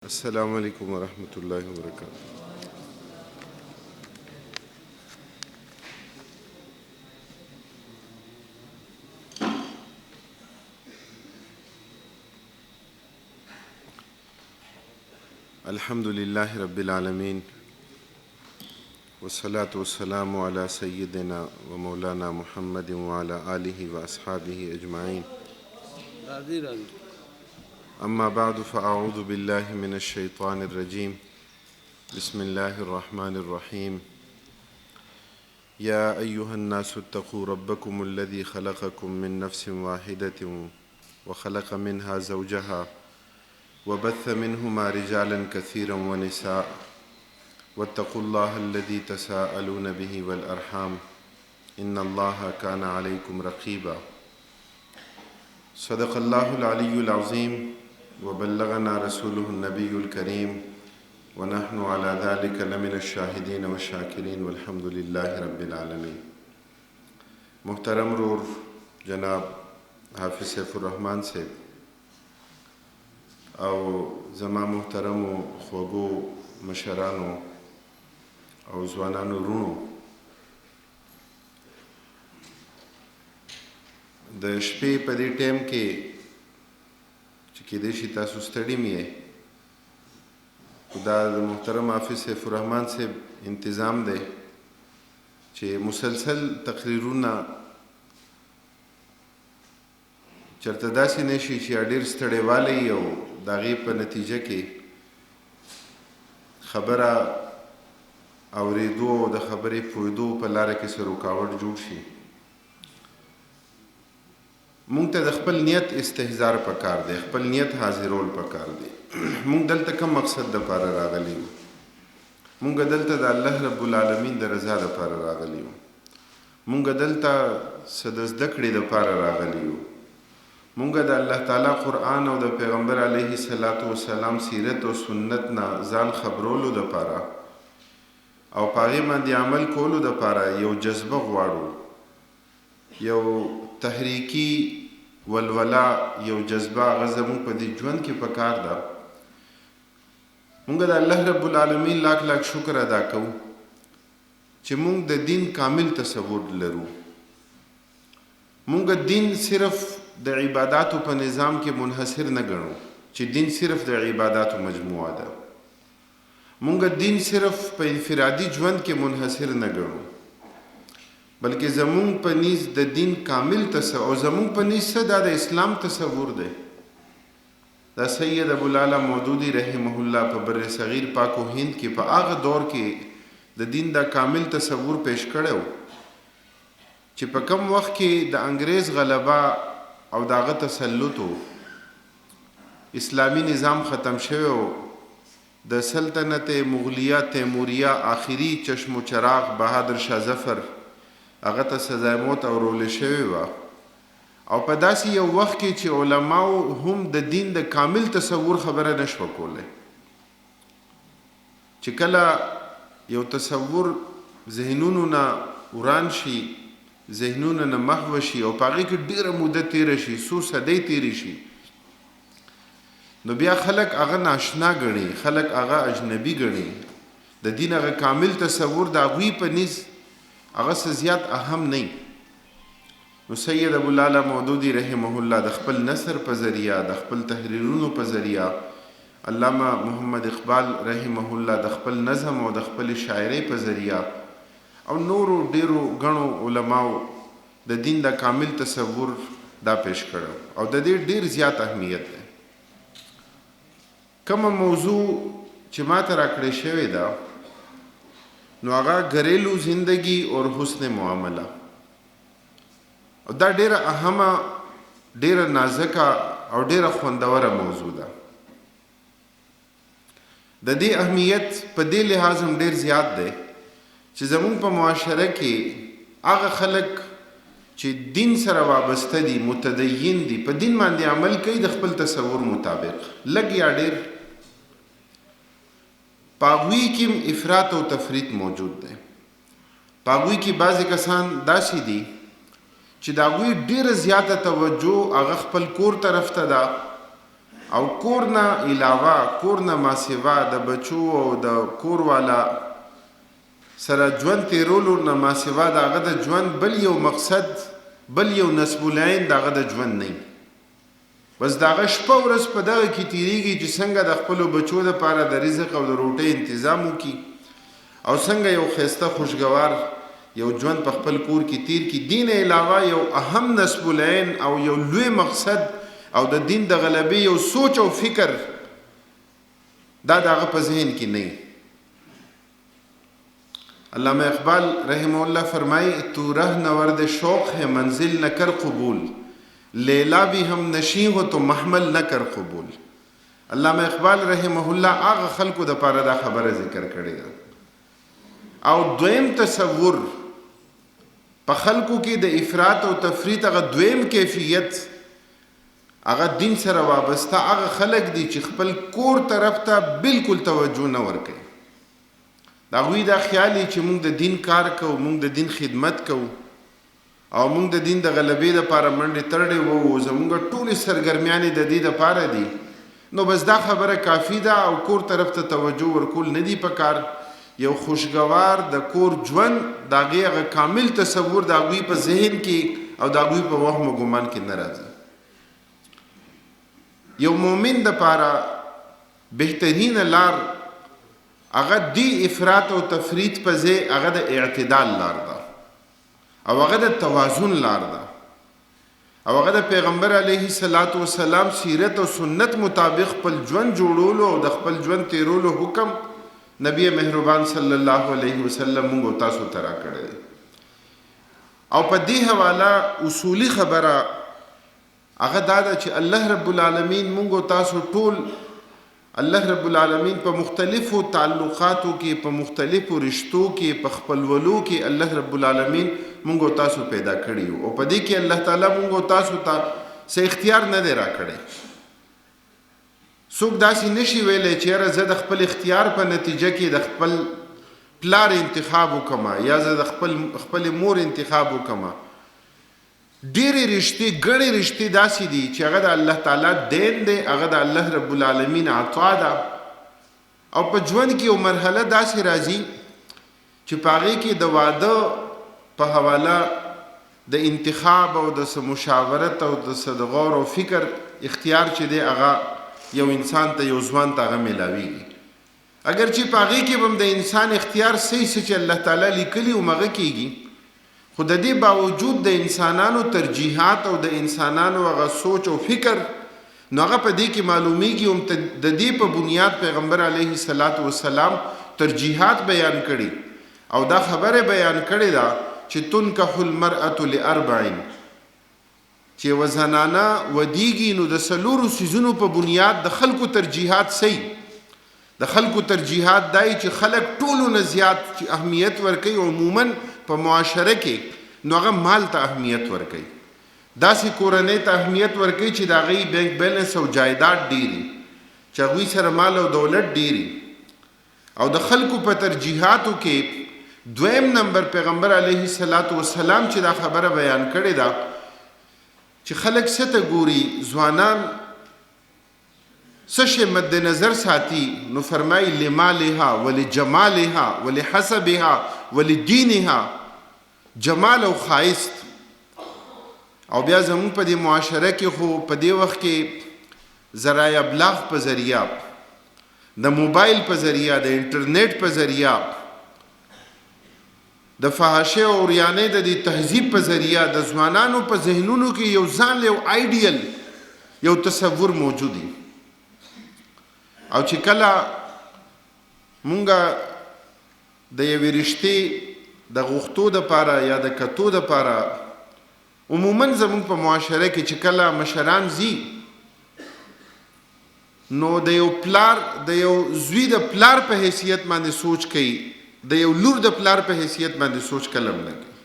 السلام علیکم ورحمۃ اللہ وبرکاتہ. الحمد لله رب العالمين والصلاة والسلام على سيدنا ومولانا محمد وعلى آله وأصحابه أجمعين. أما بعد فأعوذ بالله من الشيطان الرجيم. بسم الله الرحمن الرحيم. يا أيها الناس اتقوا ربكم الذي خلقكم من نفس واحدة وخلق منها زوجها وبث منهما رجالا كثيرا ونساء واتقوا الله الذي تساءلون به والأرحام إن الله كان عليكم رقيبا. صدق الله العلي العظيم وبلغنا رسوله النبي الكريم ونحن على ذلك لمن الشاهدين والشاكرين والحمد لله رب العالمين. محترم رور جناب حافظ سیف الرحمن سے او زما محترمو خوږو مشرانو او ځوانانو رونو، د شپې په دې ټیم کې چې کېدای شي تاسو ستړي م یې، دا د محترم حافظ سیف الرحمن صاحب انتظام دی چې مسلسل تقریرونه چېرته داسې نه شي چې ډېر ستړی والی او د هغې په نتیجه کې خبره اورېدو او د خبرې پوهېدو په لاره کې څه رکاوټ جوړ شي. مونږ ته د خپل نیت استحضار پکار دی، خپل نیت حاضرول پکار دی. مونږ دلته کوم مقصد دپاره راغلي یو؟ مونږ دلته د الله رب العالمین د رضا دپاره راغلي یو. مونږ دلته څه د زده کړې دپاره راغلي یو. مونږ د الله تعالی قرآن او د پیغمبر علیه الصلاة والسلام سیرت او سنت نه ځان خبرولو دپاره او په هغې باندې عمل کولو دپاره یو جذبه غواړو، یو تحریکي ولوله، یو جذبه. هغه زموږ په دې ژوند کې پکار ده. مونږ د الله رب العالمین لاک لاک شکر ادا کوو چې مونږ د دین کامل تصور لرو. مونږ دین صرف د عباداتو په نظام کې منحصر نه ګڼو چې دین صرف د عباداتو مجموعه ده. مونږ دین صرف په انفرادي ژوند کې منحصر نه ګڼو، بلکې زمونږ په نیز د دین کامل تصور او زمونږ په نیز څه دا د اسلام تصور دی. دا سید ابوالعلا مودودي رحمه الله په بر صغیر پاک و هند کې په هغه دور کې د دین دا کامل تصور پیش کړی و چې په کم وخت کې د انګریز غلبه او د هغه تسلط و، اسلامي نظام ختم شوی و، د سلطنت مغلیه تیموریه آخري چشم و چراغ بهادر شاه ظفر هغه ته سزای موت اورولې شوې وه. او په داسې یو وخت کې چې علماو هم د دین د کامل تصور خبره نشوه کولی، چې کله یو تصور ذهنونو نه وران شي، ذهنونو نه محو شي او په هغې کې ډېره موده تېره شي، څو صدۍ تېرې شي، نو بیا خلک هغه ناشنا ګڼي، خلک هغه اجنبي ګڼي. د دین هغه کامل تصور د هغوی په نیز هغه څه زیات اهم نه. نو سید ابوالعلا مودودي رحمه الله د خپل نثر په ذریعه، د خپل تحریرونو په ذریعه، علامه محمد اقبال رحمه الله د خپل نظم او د خپل شاعرۍ په ذریعه او نورو ډیرو غنو علماو د دین د کامل تصور دا پیش کړو او د دې ډیر زیات اهمیت دی. کومه موضوع چې ما ته راکړې شوې ده نو هغه घरेलू زندگی اور حسن معامله، او دا ډیره اهمه، ډیره نازکه او ډیره خوندوره موضوع ده. د دې اهمیت په دې لحاظ هم ډیر زیات دی چې زمونږ په معاشره کې هغه خلک چې دین سره وابسته دي، متدین دي، په دین باندې عمل کوي د خپل تصور مطابق، لږ یا ډیر په هغوی کې افراط او تفریط موجود دی. په هغوی کې بعضې کسان داسې دي چې د هغوی ډیره زیاته توجه هغه خپل کور طرف ته ده او کور نه علاوه کور نه ماسیوا د بچو او د کور والا سره ژوند تیرولو نه ماسیوا د هغه د ژوند بل یو مقصد بل یو نسب العین د هغه د ژوند نه بس د هغه شپه ورځ په دغه کې تیریږي چې څنګه د خپلو بچو دپاره د رزق او د روټۍ انتظام وکړي او څنګه یو ښایسته خوشګوار یو ژوند په خپل کور کې تیر کړي. دین علاوه یو اهم نسب العین او یو لوی مقصد او د دین د غلبې یو سوچ او فکر دا د هغه په ذهن کې نه. علامہ اقبال رحمه الله فرمائی تو رہ نورد شوق ہے منزل نہ کر قبول لیلا بھی ہم نشیں ہو تو محمل نہ کر قبول. علامہ اقبال رحمه الله هغه خلکو د پاره دا خبره ذکر کړې ده. او دویم تصور په خلکو کې د افراط او تفریط هغه دویم کیفیت هغه دین سره وابسته هغه خلک دي چې خپل کور طرف ته بالکل توجه نه ورکوي. دا غوی دا خیالي چې موږ د دین کار کوو موږ د دین خدمت کوو او موږ د دین د غلبې دپاره منډې ترړې وو زموږ ټولې سرګرمیانې د دې دپاره دي نو بس دا خبره کافي ده او کور طرف ته توجه ورکول نه دي پکار. یو خوشګوار د کور ژوند د هغې هغه کامل تصور د هغوی په ذهن کې او د هغوی په وهم و ګمان کې نه راځي. یو مومن دپاره بهترینه لار هغه دی افراط او تفریط په ځای هغه د اعتدال لار ده او هغه د توازن لار ده او هغه د پیغمبر علیه الصلاۃ والسلام سیرت او سنت مطابق خپل ژوند جوړولو او د خپل ژوند تیرولو حکم نبی مهربان صلی الله علیه وسلم موږ تاسو ته راکړی او په دې حواله اصولی خبره هغه دا ده چې الله رب العالمین موږ تاسو ټول الله رب العالمین په مختلفو تعلقاتو کې په مختلفو رشتو کې په خپلولو کې الله رب العالمین موږ تاسو پیدا کړي او په دې کې الله تعالی موږ تاسو ته څه اختیار نه دی راکړی. څوک داسې نشي ویلی چې یاره زه د خپل اختیار په نتیجه کې د خپل پلار انتخاب وکړم یا زه د خپل مور انتخاب وکړم. ډېرې رشتې ګڼې رشتې داسې دي چې هغه د الله تعالی دین دی هغه د الله رب العالمین عطا ده او په ژوند کې یو مرحله داسې راځي چې په هغې کې د واده په حواله د انتخاب او د څه مشاورت او د څه د غور او فکر اختیار چې دی هغه یو انسان ته یو ځوان ته هغه میلاویږي. اگر چې په هغې کې به هم د انسان اختیار صحیح څه چې الله تعالی لیکلي همغه کېږي خو د دې باوجود د انسانانو ترجیحات او د انسانانو هغه سوچ او فکر نو هغه په دې کې معلومیږي هم د دې په بنیاد پیغمبر علیه الصلاۃ والسلام ترجیحات بیان کړي او دا خبره بیان کړې ده چې تنکح المرأة لاربع چې یوه زنانه ودیږي نو د څلورو څیزونو په بنیاد د خلکو ترجیحات صحیح د خلکو ترجیحات دای چې خلک ټولو نه زیات چې اهمیت ورکوي عموماً په معاشره کې نو هغه مال ته اهمیت ورکوي. داسې کورنۍ ته اهمیت ورکوي چې د هغوی بینک بیلنس او جایداد ډیري چې هغوی سره مال او دولت ډیري او د خلکو په ترجیحاتو کې دویم نمبر پیغمبر علیه الصلاۃ والسلام چې دا خبره بیان کړې ده چې خلک څه ته ګوري ځوانان څه شی مد نظر ساتي نو فرمایي لمالها ولجمالها ولحسبها ولدینها جمال او خایست. او بیا زموږ په دې معاشره کې خو په دې وخت کې ذرایع ابلاغ په ذریعہ د موبایل په ذریعہ د انټرنیټ په ذریعہ د فحاشۍ او عریانۍ د دې تهذیب په ذریعہ د ځوانانو په ذهنونو کې یو ځان یو آیډیل یو تصور موجود دی او چې کله مونږ د یوې رشتې د غوښتو دپاره یا د کتو دپاره عموماً زموږ په معاشره کې چې کله مشران ځي نو د یو پلار د یو زوی د پلار په حیثیت باندې سوچ کوي د یو لور د پلار په حیثیت باندې سوچ کلم نه کوي.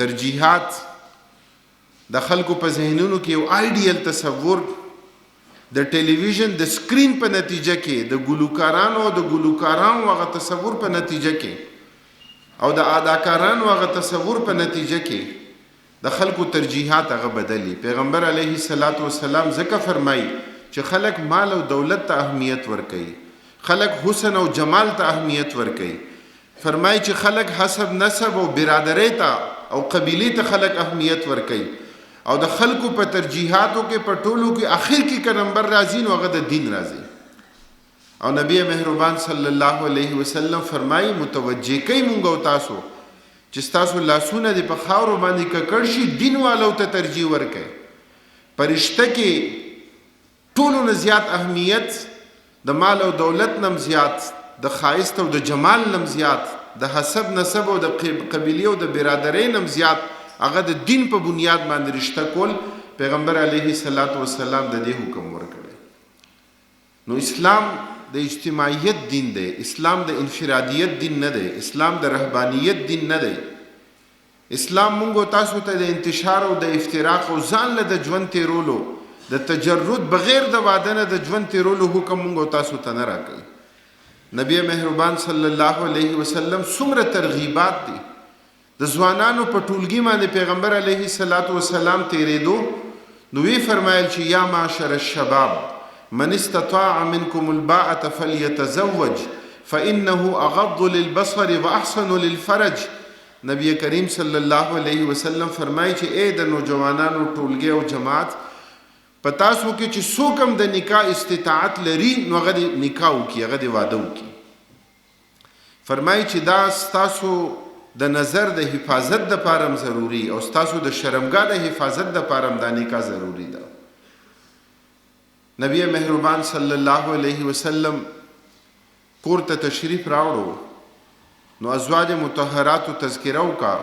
ترجیحات د خلکو په ذهنونو کې یو آیډیل تصور د ټلویزیون د سکرین په نتیجه کې د ګلوکارانو او د ګلوکارانو هغه تصور په نتیجه کې او د اداکارانو هغه تصور په نتیجه کې د خلکو ترجیحات هغه بدلی. پیغمبر علیه الصلاۃ والسلام ځکه فرمایي چې خلک مال او دولت ته اهمیت ورکوي، خلک حسن او جمال ته اهمیت ورکوي. فرمایي چې خلک حسب نسب او برادری ته او قبیلې ته خلک اهمیت ورکوي، او د خلکو په ترجیحاتو کې په ټولو کې اخر کې که نمبر راځي نو هغه د دین راځي. او نبی مهربان صلی الله علیه وسلم فرمایي متوجه کوي مونږ او تاسو چې ستاسو لاسونه دې په خاورو باندې ککړ شي، دین والو ته ترجیح ورکوي. پرشته کې ټولو نه زیات اهمیت د مال او دولت نم زیات، د ښایست او د جمال نم زیات، د حسب نسب او د قبیلې او د برادرۍ نم زیات هغه د دین په بنیاد باندې رشته کول. پیغمبر علیه الصلاۃ والسلام د دې حکم ورکړی. نو اسلام د اجتماعیت دین دی، اسلام د انفرادیت دین نه دی، اسلام د رهبانیت دین نه دی. اسلام مونږ تاسو ته د انتشار او د افتراق او ځان له د ژوند تیرولو د تجرد بغیر د واده نه د ژوند تیرولو حکم مونږ تاسو ته نه راکوي. نبی مهربان صلی الله علیه وسلم څومره ترغیبات دي د ځوانانو په ټولګي باندې پیغمبر علیه الصلاۃ والسلام تیرېدو نو وی فرمایل چې یا معشر الشباب من استطاع منكم الباءة فليتزوج فإنه أغض للبصر وأحسن للفرج. نبی کریم صلی الله علیه وسلم فرمایي چې اے د نوجوانانو ټولګي او جماعت په تاسو کې چې څوک هم د نکاح استطاعت لري نو هغه د نکاح وکړي، هغه د واده وکړي. فرمایي چې دا ستاسو د نظر د حفاظت دپاره هم ضروري او ستاسو د شرمګاه د حفاظت دپاره هم دا نکاح ضروري ده. نبی مهربان صلی الله علیه وسلم کور ته تشریف راوړو نو ازواج مطهراتو تذکره وکړه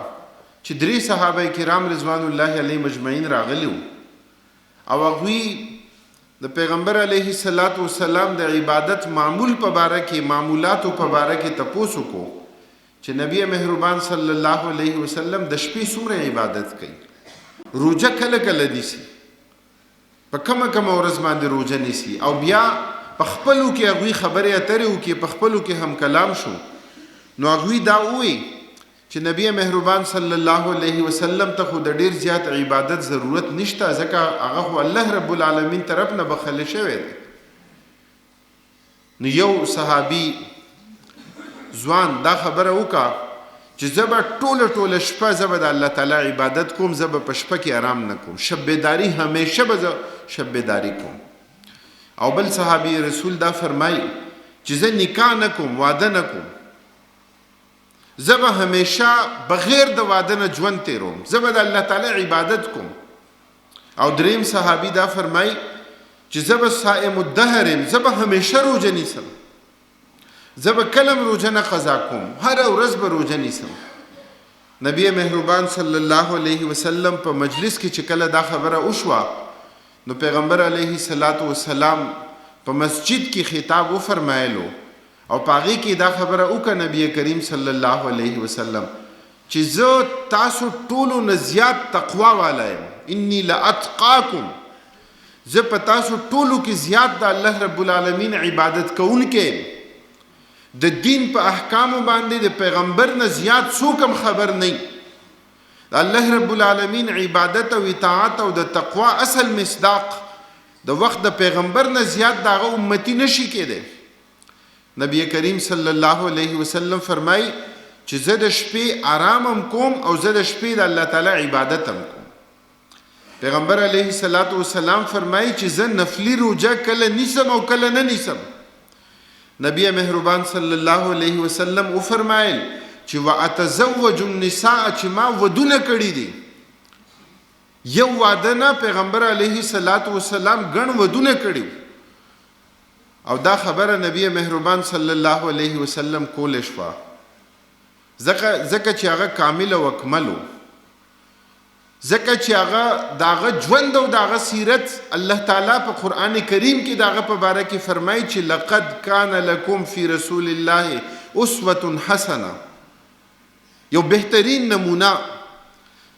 چې 3 صحابه کرام رضوان الله علیهم مجمعین راغلیو او هغوی د پیغمبر علیه الصلاۃ والسلام د عبادت معمول په باره کې، معمولاتو په باره کې تپوس وکړو چې نبی مهربان صلی الله علیه وسلم د شپې څومره عبادت کوي، روژه کله کله نیسي، په کومه ورځ باندې روژه نیسي، او بیا په خپلو کې هغوی خبرې اترې وکړي، په خپلو کې هم کلام شو. نو هغوی دا ووایي چې نبی مهربان صلی الله علیه وسلم ته خو د ډیر زیات عبادت ضرورت نشته ځکه هغه خو الله رب العالمین طرف نه بخښل شوی دی. نو یو صحابي ځوان دا خبره وکړه چې زه به ټوله شپه زه به د الله تعالی عبادت کوم، زه به په شپه کې آرام نه کوم، شب بیداري همیشه به زه شب بیداري کوم. او بل صحابي رسول دا فرمایي چې زه نکاح نه کوم، واده نه کوم، زه به همیشه بغیر د واده نه ژوند تیروم، زه به د الله تعالی عبادت کوم. او دریم صحابي دا فرمایي چې زه به صائم الدهر یم، زه به همیشه روژه نیسم، زه به کلم روژه نه قضا کوم، هر ورځ به روژه نیسم. نبی مهربان صلی الله علیه وسلم په مجلس کې چې کله دا خبره وشوه نو پیغمبر علیه الصلاۃ والسلام په مسجد کې خطاب وفرمایلو او په هغې کې دا خبره وکړه نبی کریم صلی الله علیه وسلم چې زه تاسو ټولو نه زیات تقوا والا یم، انی لاتقاکم، زه په تاسو ټولو کې زیات د الله رب العالمین عبادت کوونکی، د دین په احکامو باندې د پیغمبر نه زیات څوک هم خبر نه. د الله رب العالمین عبادت او اطاعت او د تقوا اصل مصداق د وخت د پیغمبر نه زیات دغه امتی نشي کېدی. نبی کریم صلی الله علیه وسلم فرمایي چې زه د شپې آرام هم کوم او زه د شپې د الله تعالی عبادت هم کوم. پیغمبر علیه الصلاۃ والسلام فرمایي چې زه نفلی روژه کله نیسم او کله نه نیسم. نبی مهربان صلی الله علیه وسلم او فرمایل چې واتزوج النساء، چې ما ودونه کړي دي، یو واده نه، پیغمبر علیه الصلاۃ والسلام ګڼ ودونه کړي. او دا خبره نبی مهربان صلی الله علیه وسلم کول شوه ځکه چې هغه کامل او اکمل و، ځکه چې هغه داغه ژوند او داغه سیرت الله تعالی په قرآن کریم کې داغه په باره کې فرمایي چې لقد کان لکم فی رسول الله اسوة حسنه، یو بهترین نمونه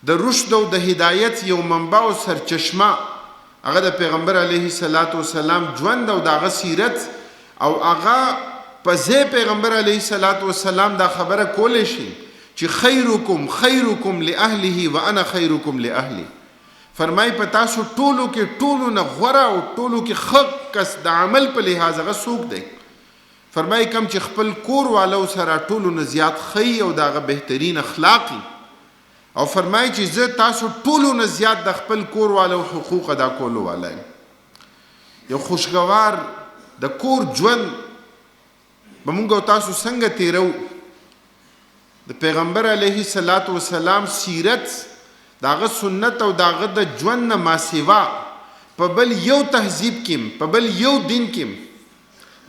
د رشد او د هدایت یو منبع او سرچشمه هغه د پیغمبر علیه الصلاۃ والسلام ژوند او داغه سیرت، او هغه په ځای پیغمبر علیه الصلاۃ والسلام دا خبره کولی شي چې خیرکم خیرکم لاهله وانا خیرکم لاهلی. فرمای په تاسو ټولو کې ټولو نه غوره او ټولو کې ښه کس د عمل په لحاظ هغه څوک دی؟ فرمای کم چې خپل کور والو سره ټولو نه زیات ښه او دغه بهترین اخلاقی. او فرمای چې زه تاسو ټولو نه زیات د خپل کور والو حقوق ادا کولو والا یم. یو خوشګوار د کور ژوند به موږ او تاسو څنګه تیرو؟ د پیغمبر علیه الصلاۃ والسلام سیرت داغه سنت او داغه د ژوند نه ما سیوا په بل یو تهذیب کې په بل یو دین کې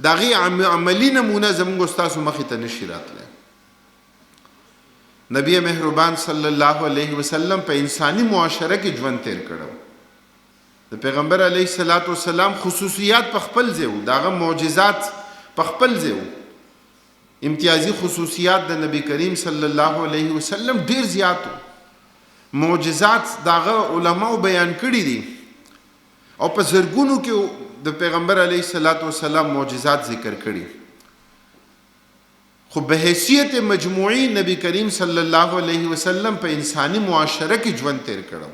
داغه عملی نمونه زموږ استادو مخې ته نشي راتلی. نبی مهربان صلی الله علیه وسلم په انساني معاشره کې ژوند تیر کړو. د پیغمبر علیه الصلاۃ والسلام خصوصیات په خپل ځای وو، داغه معجزات په خپل ځای وو. امتیازی خصوصیات د نبی کریم صلی الله علیه وسلم ډیر زیات وو. معجزات داغه علماء بیان کړی دي او په زرګونو کې د پیغمبر علیه الصلاۃ والسلام معجزات ذکر کړي. خو به حیثیت مجموعی نبی کریم صلی الله علیه وسلم په انسانی معاشره کې ژوند تیر کړو.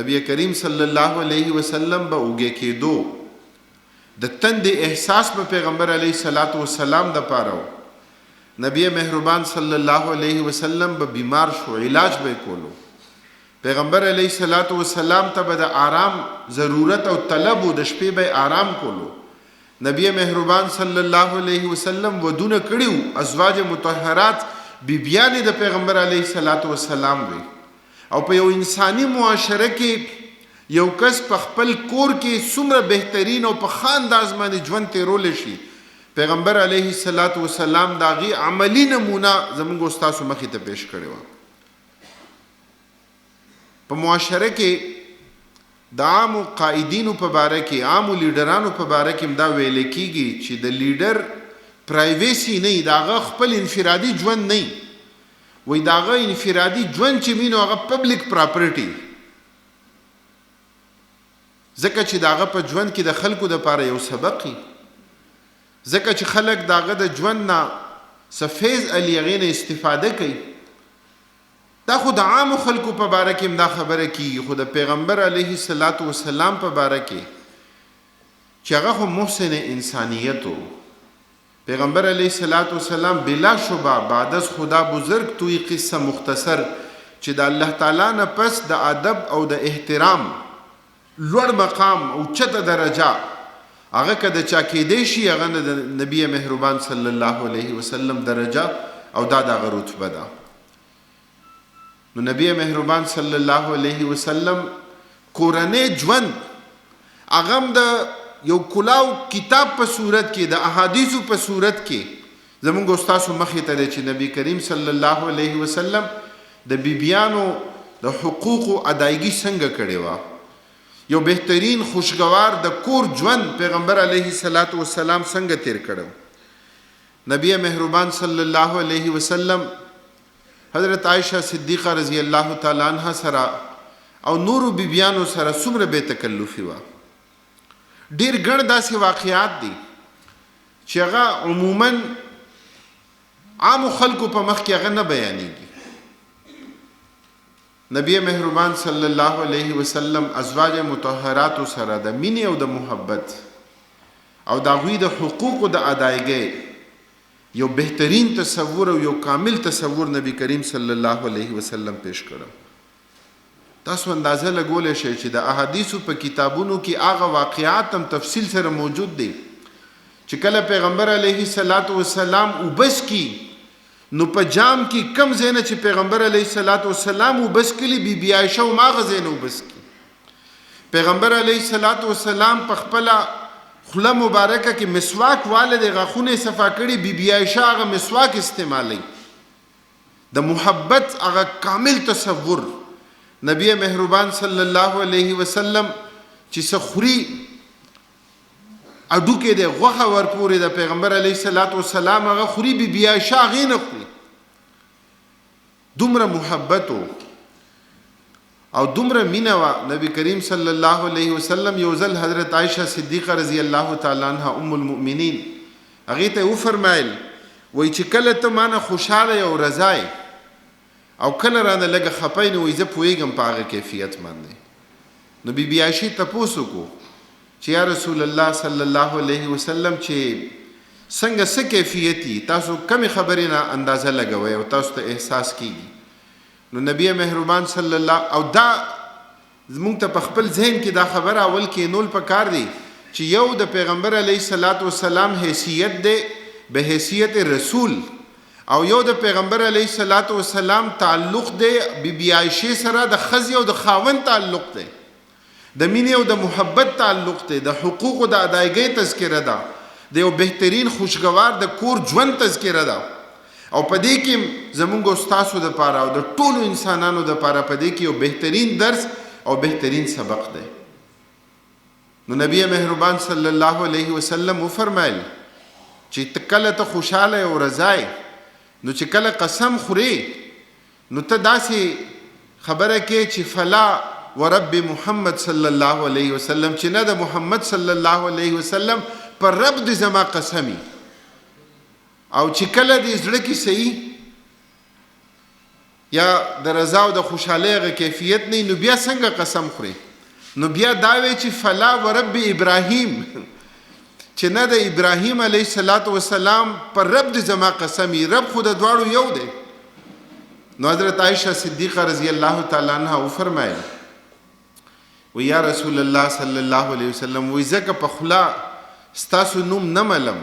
نبی کریم صلی الله علیه وسلم به اوږه کېدو د تند احساس په پیغمبر علیه الصلاۃ والسلام د پاره. نبی مهربان صلی الله علیه وسلم به بیمار شو، علاج به کولو. پیغمبر علیه الصلاۃ والسلام ته به د آرام ضرورت او طلب او د شپې به آرام کولو. نبی مهربان صلی الله علیه وسلم ودونه کړیو. ازواج مطهرات بیبیان د پیغمبر علیه الصلاۃ والسلام وي. او په یو انسانی معاشره کې یو کس په خپل کور کې څومره بهترین او په ښه انداز باندې ژوند تیرولی شي، پیغمبر علیه الصلاۃ والسلام د هغې عملي نمونه زموږ ستاسو مخې ته پیش کړې وه. په معاشره کې د عامو قائدینو په باره کې، عامو لیډرانو په باره کې دا ویل کېږي چې د لیډر پرایویسی نه وي، د هغه خپل انفرادي ژوند نه وي. وایي د هغه انفرادي ژوند چې وي نو هغه پبلک پراپرټي، ځکه چې د هغه په ژوند کې د خلکو دپاره یو سبق وي، ځکه چې خلک د هغه د ژوند نه څه فیض علي هغې نه استفاده کوي. دا خو د عامو خلکو په باره کې هم دا خبره کېږي، خو د پیغمبر علیه الصلاۃ والسلام په باره کې چې هغه خو محسن انسانیت و. پیغمبر علیه الصلاۃ والسلام بلا شبه بعد از خدا بزرگ توی قصه مختصر چې د الله تعالی نه پس د ادب او د احترام لوړ مقام او چته درجه هغه که د چا کېدی شي هغه د نبی مهربان صلی الله علیه وسلم درجه او دا دغه رتبه ده. نو نبی مهربان صلی الله علیه وسلم کورنۍ ژوند هغه هم د یو کلاو کتاب په صورت کې، د احادیثو په صورت کې زموږ استاسو مخې ته دی چې نبی کریم صلی الله علیه وسلم د بیبیانو د حقوقو ادایګي څنګه کړې وه. یو بهترین خوشګوار د کور ژوند پیغمبر علیه الصلاۃ والسلام څنګه تیر کړو. نبی مهربان صلی الله علیه وسلم حضرت عائشہ صدیقہ رضی الله تعالی عنها سره او نورو بیبیانو سره څومره بے تکلفي وه. ډیر ګڼ داسې واقعات دي چې هغه عموما عامو خلکو په مخ کې هغه نه بیانېږي. نبی مهربان صلی الله علیه وسلم ازواج مطهرات سره د مینې او د محبت او د هغوی د حقوقو د ادایګۍ یو بهترین تصور او یو کامل تصور نبی کریم صلی الله علیه وسلم پیش کړو. تاسو اندازه لګولی شئ چې د احادیثو په کتابونو کې هغه واقعات هم تفصیل سره موجود دي چې کله پیغمبر علیه الصلاۃ والسلام اوبس کی نو په جام کې کم ځای نه چې پیغمبر علیه الصلاۃ والسلام اوبس کلي بی عایشه هم هغه ځای نه اوبس کی. پیغمبر علیه الصلاۃ والسلام په خپله خوله مبارکه کې مسواک واله د غاښونه یې صفا کړي، بی عایشه هغه مسواک استعمالی. د محبت هغه کامل تصور نبی مهربان صلی الله علیه وسلم چې څه خوري اډوکې د غوښه ورپورې د پیغمبر علیه الصلاۃ والسلام هغه خوري، بی عایشه هغې نه خوري. دومره محبت او دومره مینه وه. نبی کریم صلی الله علیه وسلم یو ځل حضرت عائشہ صدیقه رضی الله تعالی عنها ام المؤمنین هغې ته وفرمایل، وایي چې کله ته مانه خوشحاله او رضا یې او کله رانه لږه خپای نو وایي زه پوهېږم په هغه کیفیت باندې. نو بیبي عایشې تپوس وکړو چې یا رسول الله صلی الله علیه وسلم چې څنګه څه کیفیت دي، تاسو کمې خبرې نه اندازه لګوئ او تاسو ته احساس کیږي. نو نبی مهربان صلی الله او دا زمونږ ته په خپل ذهن کې دا خبره اول کېنول پکار دی چې یو د پیغمبر علیه الصلاۃ والسلام حیثیت دی به حیثیت رسول، او یو د پیغمبر علیه الصلاۃ والسلام تعلق دی بیبي عایشې سره د ښځې او د خاوند تعلق دی، د مینې او د محبت تعلق دی، د حقوقو د ادایګۍ تذکره ده، د یو بهترین خوشګوار د کور ژوند تذکره ده. او په دې کې زمونږ ستاسو دپاره او د ټولو انسانانو دپاره په دې کې یو بهترین درس او بهترین سبق دی. نو نبی مهربان صلی الله علیه وسلم وفرمایل چې کله ته خوشحاله او رضای نو چې کله قسم خوري نو ته داسې خبره کې چې فلا ورب محمد صلی الله علیه وسلم، چې نه د محمد صلی الله علیه وسلم پر رب دې زما قسمی. او چې کله دې زړه کې صحیح یا د رضا او د خوشحالۍ هغه کیفیت نه نو بیا څنګه قسم خوري؟ نو بیا دا وی چې فلا ورب ابراهیم، چې نه د ابراهیم علیه السلام پر رب دې زما قسمی، رب خو د دواړو یو دی. نو حضرت عائشہ صدیقہ رضی الله تعالی عنها وفرمایل و یا رسول الله صلی الله علیه وسلم وی زکه په خلا ستاسو نوم نه ملم،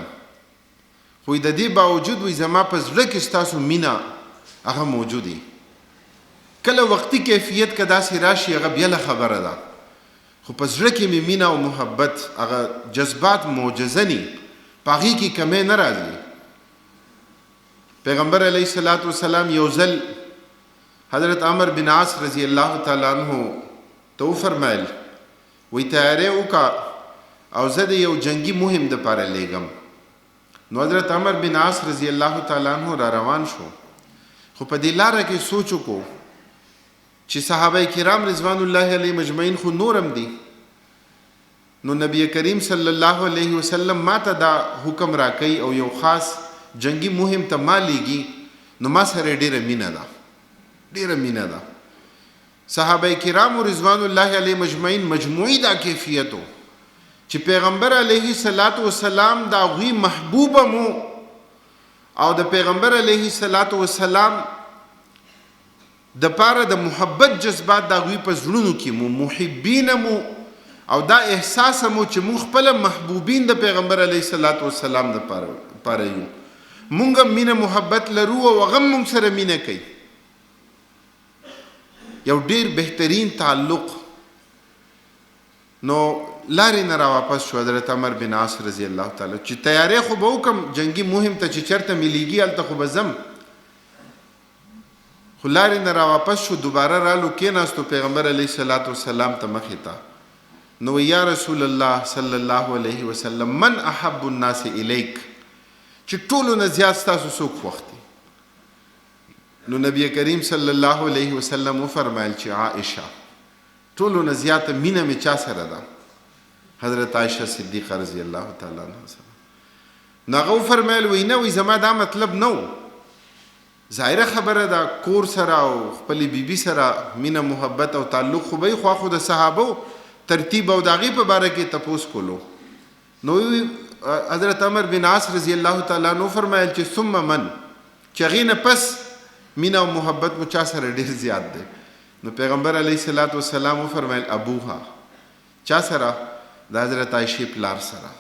خو د دې باوجود وی زما په زړه کې ستاسو مینا هغه موجودی. کله وقتی کیفیت که داسې راشي هغه بیا خبره ده، خو په زړه کې مې مینا او محبت هغه جذبات معجزه ني، په هغې کې کمی نه راځي. پیغمبر علیه الصلاۃ والسلام یو ځل حضرت عمر بن عاص رضی الله تعالی عنہ ته وفرمایل وی تیاری وکړه او زه د یو جنگي مهم دپاره لیږم. نو حضرت عمر بن عاص رضی الله تعالی عنہ را روان شو، خو په دې لاره کې سوچ وکړو چې صحابه کرام رضوان الله علیهم مجمعین خو نورم دي. نو نبی کریم صلی الله علیه وسلم ما ته دا حکم راکوي او یو خاص جنگي مهم ته ما لیږي، نو ما سره ډیره مینه ده، ډیره مینه ده. صحابه کرام رضوان الله علیهم مجمعین مجموعي دا کیفیتو چې پیغمبر علیه الصلاۃ والسلام دا غوی محبوبه مو او د پیغمبر علیه الصلاۃ والسلام د پاره د محبت جذبات دا غوی په زړونو کې مو محبین مو او دا احساس مو چې مونږ خپل محبوبین د پیغمبر علیه الصلاۃ والسلام د پاره یو، مونږ مینه محبت لرو او هغه مونږ سره مینه کوي. یو ډیر بهترین تعلق. نو لارې نه را واپس شو حضرت عمر بن عاص رضی الله تعالی چې تیاری خو به وکم جنگي مهم ته چې چرته ملیږي هلته خو به ځم، خو لارې نه را واپس شو، دوباره رالو کېناستو پیغمبر علیه الصلاۃ والسلام ته مخې ته. نو یا رسول الله صلی الله علیه وسلم من احب الناس الیک، چې ټولو نه زیات ستاسو څوک خوښ دي؟ نو نبی کریم صلی الله علیه وسلم وفرمایل چې عائشه. ټولو نه زیاته مینه مې چا سره ده؟ حضرت عائشہ صدیقہ رضی الله تعالی عنها سره. نو هغه وفرمایل وی نه، وی زما دا مطلب نه و، ظاهره خبره ده کور سره او خپلې بیبي سره مینه محبت او تعلق خو به یې خواخو د صحابو ترتیب او د هغې په باره کې تپوس کولو. نو حضرت عمر بن عاص رضی الله تعالی عنہ فرمایل چې ثم من، چې هغې نه پس مینه او محبت مو چا سره ډېر زیات دی؟ نو پیغمبر علیه الصلاۃ والسلام وفرمایل ابوها، چا سره؟ د حضرت عائشې پلار سره،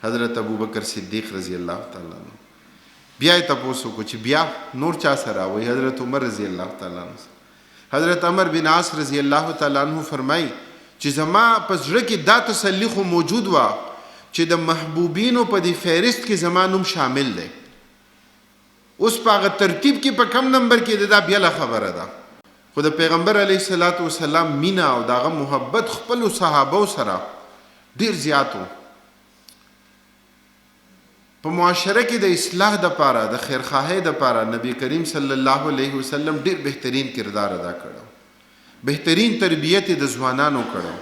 حضرت ابوبکر صدیق رضی الله تعالی عنہ. بیا یې تپوس وکړو چې بیا نور چا سره؟ وایي حضرت عمر رضی الله تعالی عنہ. حضرت عمر بن عاص رضی الله تعالی عنہ فرمایي چې زما په زړه کې دا تسلی خو موجود وه چې د محبوبینو په دې فهرست کې زما نوم شامل دی. اوس په هغه ترتیب کې په کم نمبر کې دا بیا خبره ده، خو د پیغمبر علیه الصلاۃ والسلام مینا او دغه محبت خپلو صحابو سره ډیر زیاتو. په معاشره کې د اصلاح دپاره د خیرخواهۍ دپاره نبی کریم صلی الله علیه وسلم ډیر بهترین کردار ادا کړو، بهترین تربیت د ځوانانو کړو.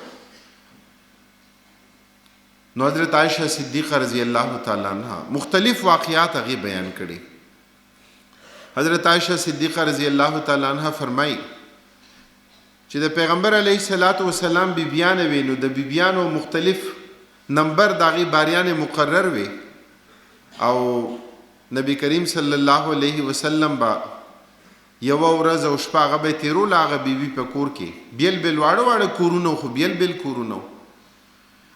نو حضرت عائشہ صدیقہ رضی الله تعالی عنها مختلف واقعات هغې بیان کړي. حضرت عائشہ صدیقہ رضی الله تعالی عنها فرمایي چې د پیغمبر علیه الصلاۃ والسلام بیبیان وینو د بیبیانو مختلف نمبر داغي باریان مقرر وي او نبی کریم صلی الله علیه وسلم با یو ورځ او شپه هغه به تیرول هغه بیبي په کور کې بیل بیل واړه کورونو خو بیل بیل کورونو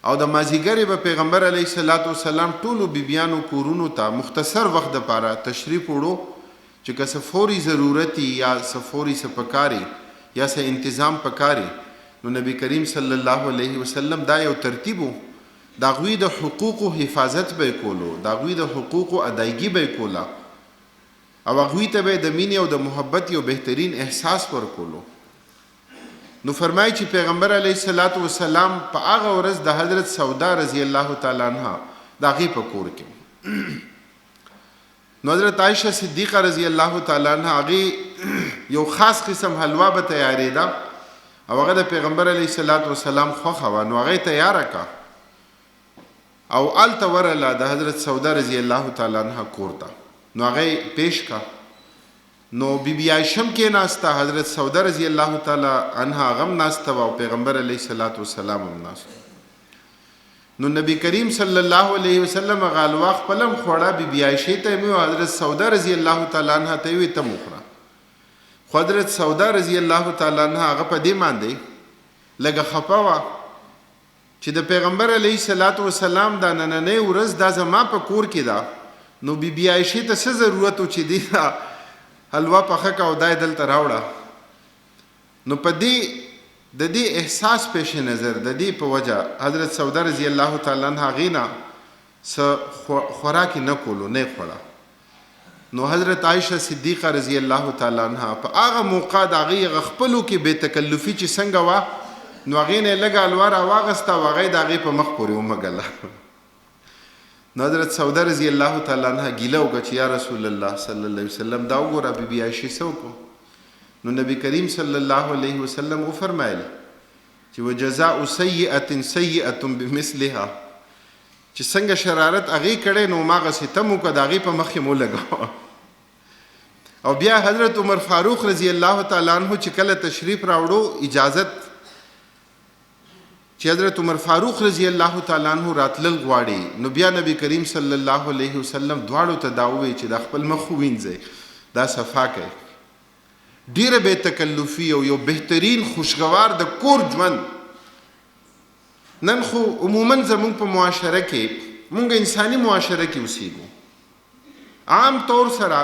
او د مازیګری به پیغمبر علیه الصلاۃ والسلام ټولو بیبیانو کورونو ته مختصر وخت لپاره تشریف وړو چې که څه فوري ضرورتي یا څه فوري څه پکاري یا څه انتظام پکاري نو نبی کریم صلی الله علیه وسلم دا یو ترتیبو دا غوی د حقوقو حفاظت به کولو دا غوی د حقوقو ادایګي به کولا او غوی ته به د مینې او د محبت یو بهترین احساس ورکولو نو فرمایي چې پیغمبر علیه الصلاۃ والسلام په هغه ورځ د حضرت سودا رضی الله تعالی عنها دا غي په کور کې نو حضرت عائشہ صدیقہ رضی الله تعالی عنها هغه یو خاص قسم حلوا به تیارې ده او هغه د پیغمبر علیه الصلاۃ والسلام خوخه نو هغه تیار کا او آلته ورله د حضرت سودا رضی الله تعالی عنها کور ته نو هغه پیش کا نو بیبی عائشہ کې ناستا حضرت سودا رضی الله تعالی عنها غم ناستا او پیغمبر علیه الصلاۃ والسلام هم ناستا نو نبی کریم صلی الله علیه وسلم غالوا خپلم خوړه بیبی عائشہ ته مو حضرت سودا رضی الله تعالی عنها ته وی ته مخره حضرت سودا رضی الله تعالی عنها هغه په دې باندې لګه خپوا چې د پیغمبر علیه الصلاۃ والسلام د نننې ورځ د زما په کور کې دا نو بیبی عائشہ ته څه ضرورت و چې دی حلوا پخه کا او دای دلته راوړه نو په دې د دې احساس پیش نظر د دې په وجه حضرت سودا رضی الله تعالی عنها غینا س خوراک نه کولو نه خوړه نو حضرت عائشہ صدیقہ رضی الله تعالی عنها په هغه موقع د هغه خپلو کې بے تکلفي چې څنګه وا نو هغه نه لګا الوار واغستا هغه د هغه په مخ پورې ومګله نو حضرت سودا رضی الله تعالی عنها ګیله وکړه چې یا رسول الله صلی الله علیه وسلم دا وګوره بیبي عائشہ سوکو نو نبی کریم صلی الله علیه وسلم او فرمایل چې وجزاء سیئه سیئه بمثلها چې څنګه شرارت هغه کړي نو ماغه ستمو کو داغي په مخ مو لګاو او بیا حضرت عمر فاروق رضی الله تعالی عنہ چې کله تشریف راوړو اجازت چې حضرت عمر فاروق رضی الله تعالی عنہ راتلل غواړي نو بیا نبی کریم صلی الله علیه وسلم دواړو ته داوي چې د خپل مخ وینځي دا صفا کوي ډیره به تکلفي او یو بهترین خوشگوار د کور ژوند نن خو عموما زموږ په معاشره کې مونږ انساني معاشره کې اوسېږو عام طور سره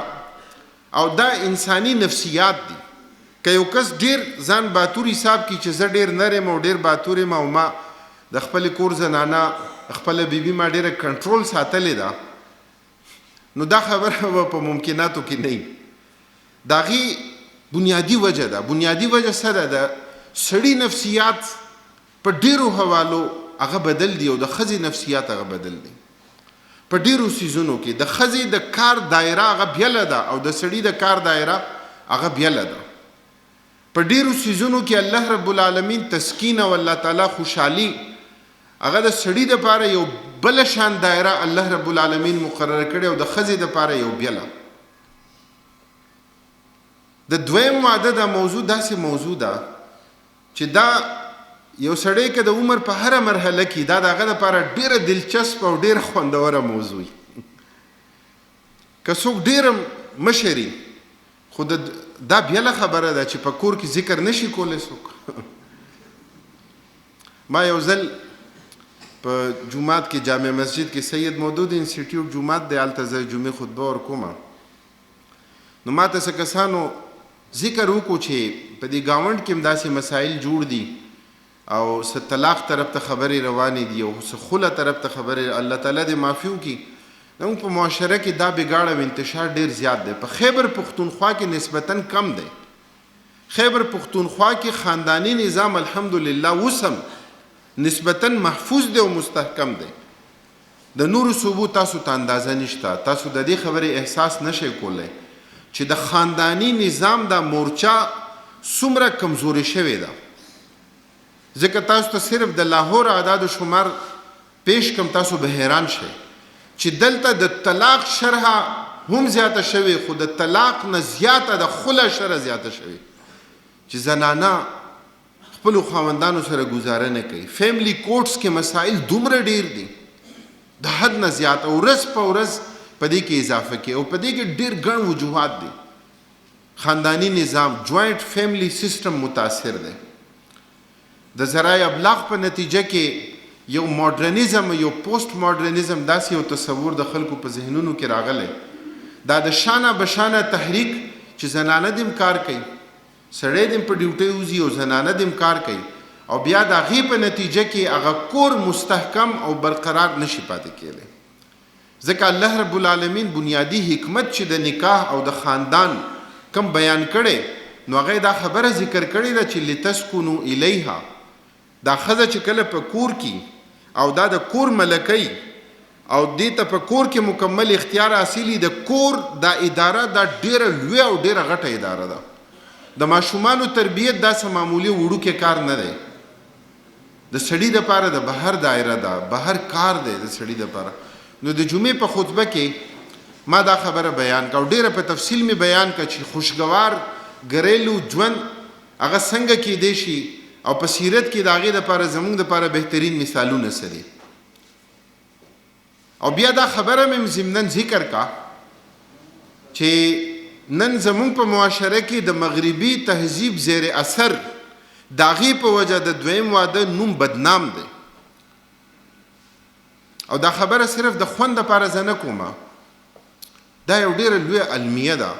او دا انساني نفسیات دي که یو کس ډیر ځان باتور حساب کی چې زه ډیر نرم او ډیر باتور ما او ما د خپل کور زنانه خپل بیبي ما ډیره کنټرول ساتلې ده نو دا خبره په ممکناتو کې نه داغي بنیادی وجه ده بنیادی وجه سره ده سړی نفسیات په ډیرو حوالو هغه بدل دی او د خزي نفسیات هغه بدل دي په ډیرو سيزونو کې د خزي د کار دایره هغه بیل ده او د سړی د کار دایره هغه بیل ده په ډیرو سيزونو کې الله رب العالمین تسکین او الله تعالی خوشحالي هغه د سړی د پاره یو بل شان دایره الله رب العالمین مقرر کړي او د خزي د پاره یو بیل د دویم ماده د موضوع داسې موضوع ده چې دا یو سړی کې د عمر په هر مرحله کې دا دغه لپاره ډیره دلچسپ او ډیره خوندوره موضوع که څوک ډیره مشري خو دا بیا خبره ده چې په کور کې ذکر نشي کولی څوک ما یو ځل په جمعات کې جامع مسجد کې سید مودود انسټیټیوټ جمعات د التزه جمعې خطبه ورکوم نو ماته څه کسانو ذکر وکړو چې په دې گاوند کې داسې مسائل جوړ دي او څه طلاق طرف ته خبرې روانې دي او څه خله طرف ته خبرې الله تعالی دې معافي وکړي نو په معاشره کې دا بګاړه او انتشار ډیر زیات دی په خیبر پختونخوا کې نسبتاً کم دی خیبر پختونخوا کې خاندانی نظام الحمدلله وسم نسبتاً محفوظ دی او مستحکم دی د نورو صوبو تاسو ته اندازه نشته تاسو د دې خبرې احساس نشئ کولای چې د خاندانی نظام د مورچا څومره کمزوري شوی ده ځکه تاسو ته صرف د لاهور اعداد و شمار پیش کم تاسو به حیران شئ چې دلته د طلاق شرح هم زیاته شوې، خو د طلاق نه زیاته د خله شره زیاته شوې چې زنانه خپلو خاوندانو سره ګزاره نه کوي. فیملی کورټس کې مسائل دومره ډیر دي د حد نه زیات، او ورځ په ورځ په دې کې اضافه کوي، او په دې کې ډیر ګڼ وجوهات دي. خاندانی نظام، جوائنٹ فیملی سسٹم متاثر دی. د ذرایع ابلاغ په نتیجه کې یو ماډرنیزم، یو پوسٹ ماډرنیزم داسې یو تصور د خلکو په ذهنونو کې راغلی، دا د شانه بشانه تحریک چې زنانه دیم کار کوي، سړی دیم په ډیوټي وځي او زنانه دیم کار کوي، او بیا د هغې په نتیجه کې هغه کور مستحکم او برقرار نشي پاتې کېدی. ځکه الله رب العالمین بنیادی حکمت چې د نکاح او د خاندان کم بیان کړي، نو هغه دا خبره ذکر کړې ده چې لتسکنو الیها، دا ښځه چې کله په کور کې او دا د کور ملکۍ او دې ته په کور کې مکمل اختیار حاصلي، د کور دا اداره دا ډیره لوی او ډیره غټه اداره ده. د ماشومانو تربیت دا څه معمولي وړوکی کار نه دی. د سړي دپاره د بهر دایره ده، بهر کار دی د سړي دپاره. نو د جمعې په خطبه کې ما دا خبره بیان کا او ډیره په تفصیل می بیان کا چې خوشګوار ګریلو ژوند هغه څنګه کېدی شي، او په سیرت کې د هغې دپاره زموږ دپاره بهترین مثالونه څه دي. او بیا دا خبره مې ضمناً ذکر کا چې نن زموږ په معاشره کې د مغربي تهذیب زیر اثر د هغې په وجه د دویم واده نوم بدنام دی. او دا خبره صرف د خوند دپاره زه نه کومه، دا یو ډیره لویه المیه ده.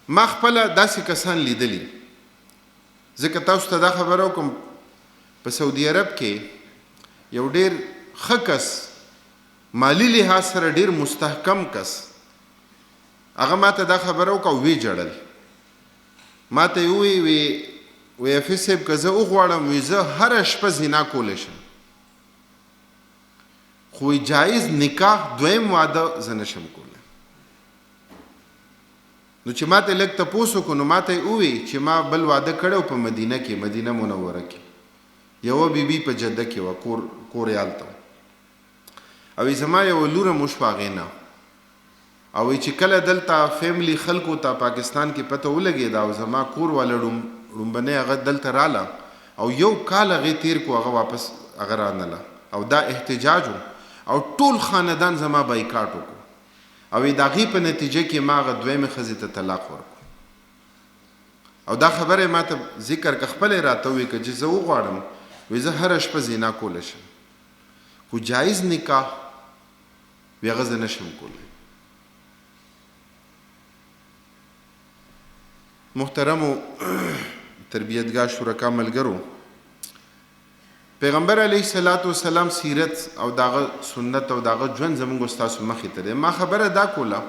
ما خپله داسې کسان لیدلي، ځکه تاسو ته دا خبره وکړم، په سعودي عرب کې یو ډیر ښه کس، مالی لحاظ سره ډیر مستحکم کس، هغه ما ته دا خبره وکړه او ویې جړل. ما ته یې وی حفیظ صاحب که زه وغواړم، وی زه هره شپه زنا کولی شم، خو جایز نکاح دویم واده زه نشم کولی. نو چې ما ته لږ تپوس وکړو، نو ما ته یې ووی چې ما بل واده کړی په مدینه کې، مدینه منوره کې، یوه بیبي په جده کې وه، کور یې هلته، او زما یوه لوره موږ په هغې نه، او چې کله دلته فیملی خلکو ته پاکستان کې پته ولګېده او زما کور والا ړومبنۍ هغه دلته راله او یو کال هغې تیر کو، هغه واپس هغه رانله، او دا احتجاج و، او ټول خاندان زما بایکاټ وکړو، او د هغې په نتیجه کې ما هغه دویمې ښځې ته طلاق ورکړو. او دا خبره یې ما ته ذکر که، خپله یې راته وویل که چې زه وغواړم، وی زه هره شپه زنا کولی شم، خو جایز نکاح بیا هغه زه نشم کولی. محترمو تربیتګاه شرکا ملګرو، پیغمبر علیه السلام سیرت او داغه سنت او داغه ژوند زموږ ستاسو مخې ته دی. ما خبره دا کوله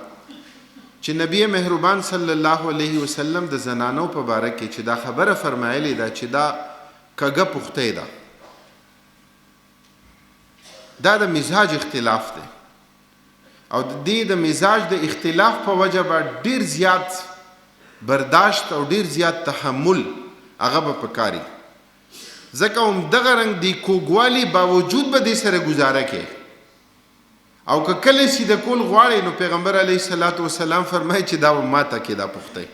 چې نبی مهربان صلی الله علیه وسلم د زنانو په باره کې چې دا خبره فرمایلی ده چې دا کږه پختۍ ده، دا د مزاج اختلاف دی، او د دې د مزاج د اختلاف په وجه به ډیر زیات برداشت او ډیر زیات تحمل هغه به پکاري، ځکه همدغه رنګ د کوږوالي باوجود به دې سره ګزاره کوي، او که کله سیده کول غواړي، نو پیغمبر علیه السلام فرمایي چې دا به ماته کې دا پختۍ،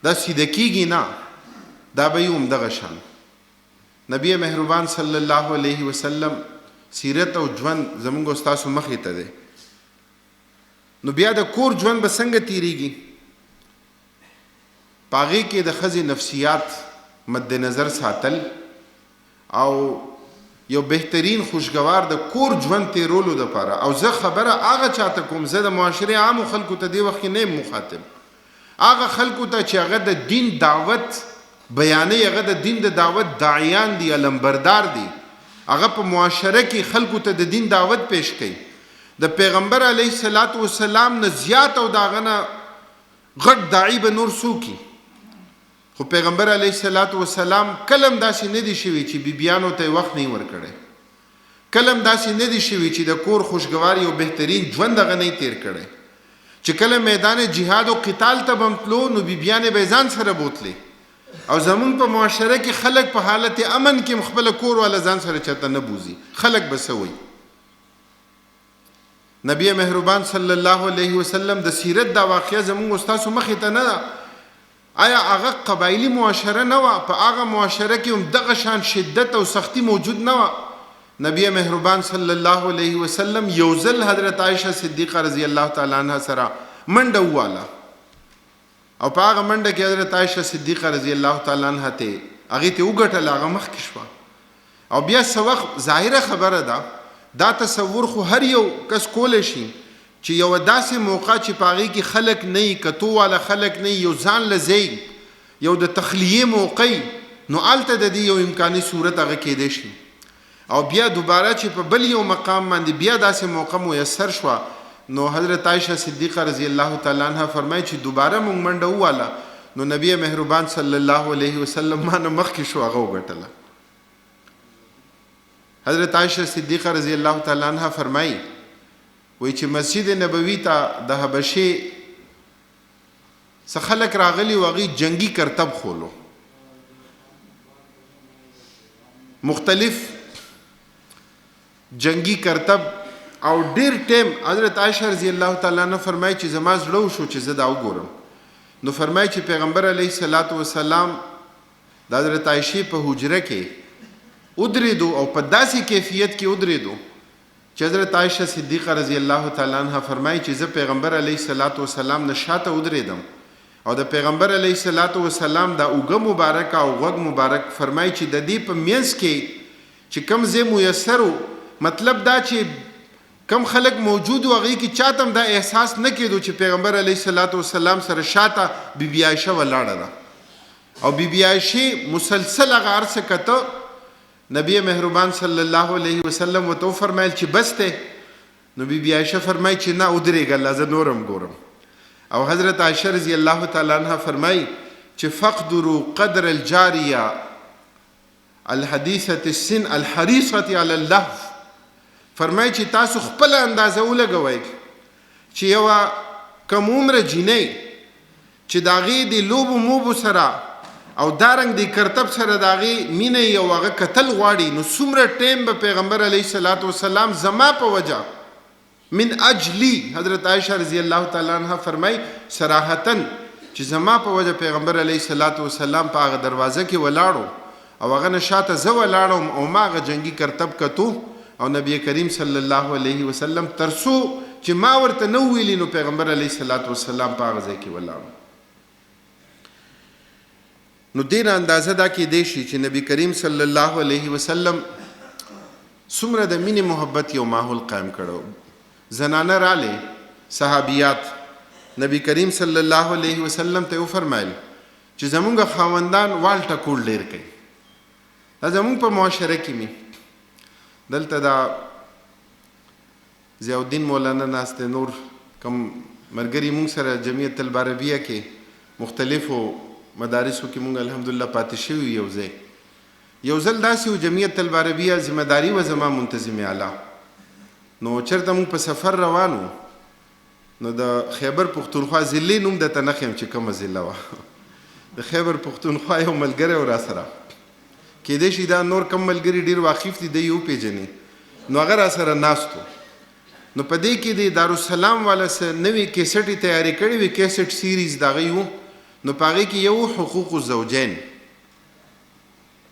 دا سیده کېږي نه، دا به یې همدغه شان. نبی مهربان صلی الله علیه وسلم سیرت او ژوند زموږ ستاسو مخې ته دی. نو بیا د کور ژوند به څنګه تیریږي؟ په هغې کې د ښځې نفسیات مد نظر ساتل او یو بهترین خوشګوار د کور ژوند تیرولو دپاره. او زه خبره هغه چاته کوم، زه د معاشرې عامو خلکو ته دې وخت کې نه یم مخاطب، هغه خلکو ته چې هغه د دین دعوت بیانوي، هغه د دین د دعوت داعیان دي، علمبردار دي، هغه په معاشره کې خلکو ته د دین دعوت پیش کوي. د پیغمبر علیه السلام نه زیات او د هغه نه غټ داعی به نور څوک، خو پیغمبر علیه السلام کلم داسې نه دي شوي چې بیبیانو ته وخت نه ورکړی، کلم داسې نه دي شوي چې د کور خوشګوار یو بهترین ژوند هغه نه تیر کړی، چې کله میدان جهاد او قتال ته به تلو نو بیبیانې به ځان سره بوتلې. او زمون په معاشره کې خلک په حالت امن کې خپل کور والا ځان سره چاته نه بوزي، خلک به څه وایي؟ نبی مهربان صلی الله علیه وسلم د سیرت دا واقعه زموږ استاسو مخې ته نه ده. آیا هغه قبایلی معاشره نه وه؟ په هغه معاشره کې هم دغه شان شدت او سختی موجود نه وه. نبی مهربان صلی الله علیه وسلم یو ځل حضرت عایشه صدیقه رضی الله تعالی عنها سره منډه وواله او په هغه منډه کې حضرت عایشه صدیقه رضی الله تعالی عنها ته هغې ته وګټله، هغه مخکې شوه. او بیا څه وخت ظاهره خبره ده، دا تصور خو هر یو کس کولی شي چې یو داسې موقع چې په هغې کې خلک نه وي، کتو والا خلک نه وي، یو ځان له ځای یو د تخلیې موقع وي، نو هلته د دې یو امکاني صورت هغه کیدی شي. او بیا دوباره چې په بل یو مقام باندې بیا داسې موقع میسر شوه، نو حضرت عایشه صدیقه رضی الله تعالی عنها فرمایي چې دوباره مونږ منډه وواله، نو نبی مهربان صلی الله علیه وسلم ما نه مخکې شو، هغه وګټله. حضرت عایشه صدیقه رضی الله تعالی عنها فرمایي وایي چې مسجد نبوي ته د حبشې څه خلک راغلي و، هغوی جنگي کرتب خولو، مختلف جنگي کرتب. او ډیر ټیم حضرت عایشه رضی الله تعالی عنها فرمایي چې زما زړه وشو چې زه دا وګورم. نو فرمایي چې پیغمبر علیه الصلاة والسلام د حضرت عایشې په حجره کې ودرېدو او په داسې کیفیت کې ودرېدو چې حضرت عایشه صدیقه رضی الله تعالی عنها فرمایي چې زه پیغمبر علیه الصلاة والسلام نه شاته ودرېدم او د پیغمبر علیه الصلاة والسلام دا اوږه مبارک او غوږ مبارک فرمایي چې د دې په منځ کې چې کوم ځای میسر و، مطلب دا چې کم خلق موجود و هغې کې چاته هم دا احساس نه کېدو چې پیغمبر علیه الصلاة والسلام سره شاته بیبي عایشه ولاړه ده. او بیبي عایشې مسلسل هغه هر څه کته. نبی مهربان صلی الله علیه وسلم ورته وفرمیل چې بس دی؟ نو بیبي عایشه فرمایي چې نه ودرېږه الله زه نورم ګورم. او حضرت عایشه رضی الله تعالی عنها فرمایي چې فقدروا قدر الجاریه الحدیثة السن الحریصة علی اللهو، فرمایي چې تاسو خپل اندازه ولګوئ چې یوه کم عمره جینۍ چې د هغې د لوبو موبو سره او دارنګ د کرتب سره د هغې مینه یو هغه کتل غواړي، نو څومره ټیم به پیغمبر علیه الصلاة والسلام زما په وجه من اجلی، حضرت عایشه رضی الله تعالی عنها فرمایي صراحتاً چې زما په وجه پیغمبر علیه الصلاة والسلام په هغه دروازه کې ولاړو او هغه نه شاته زه ولاړم او ما هغه جنګي کرتب کتو او نبی کریم صلی الله علیه وسلم ترسو چې ما ورته نه ویلي، نو پیغمبر علیه الصلاة والسلام په هغه ځای کې ولاړو. نو ډېره اندازه دا کیدی شي چې نبی کریم صلی الله علیه وسلم څومره د مینې محبت یو ماحول قایم کړو. زنانه رالی صحابیات نبی کریم صلی الله علیه وسلم ته وفرمایل چې زمونږ خاوندان وال ټکول ډېر کوي. دا زمونږ په معاشره کې می دلته دا ضیاءالدین مولانا ناست دی، نور کم ملګري مونږ سره جمعیت العربیه کې مختلفو مدارسو کې مونږ الحمدلله پاتې شوي. یو ځل داسې و جمعیت العربیه ذمه داري وه زما منتظم اعلی، نو چېرته مونږ په سفر روان وو، نو د خیبر پښتونخوا ضلعې نوم درته نه ښیم چې کومه ضلع وه. د خیبر پښتونخوا یو ملګری و راسره، کیدای شي دا نور کم ملګري ډېر واقف دي، دی وپېژني، نو هغه راسره ناست و. نو په دې کې د دارالسلام والا څه نوي کیسټ یې تیارې کړې وې، کیسټ سیریز د هغې و. نو په هغې کې یو حقوق الزوجین،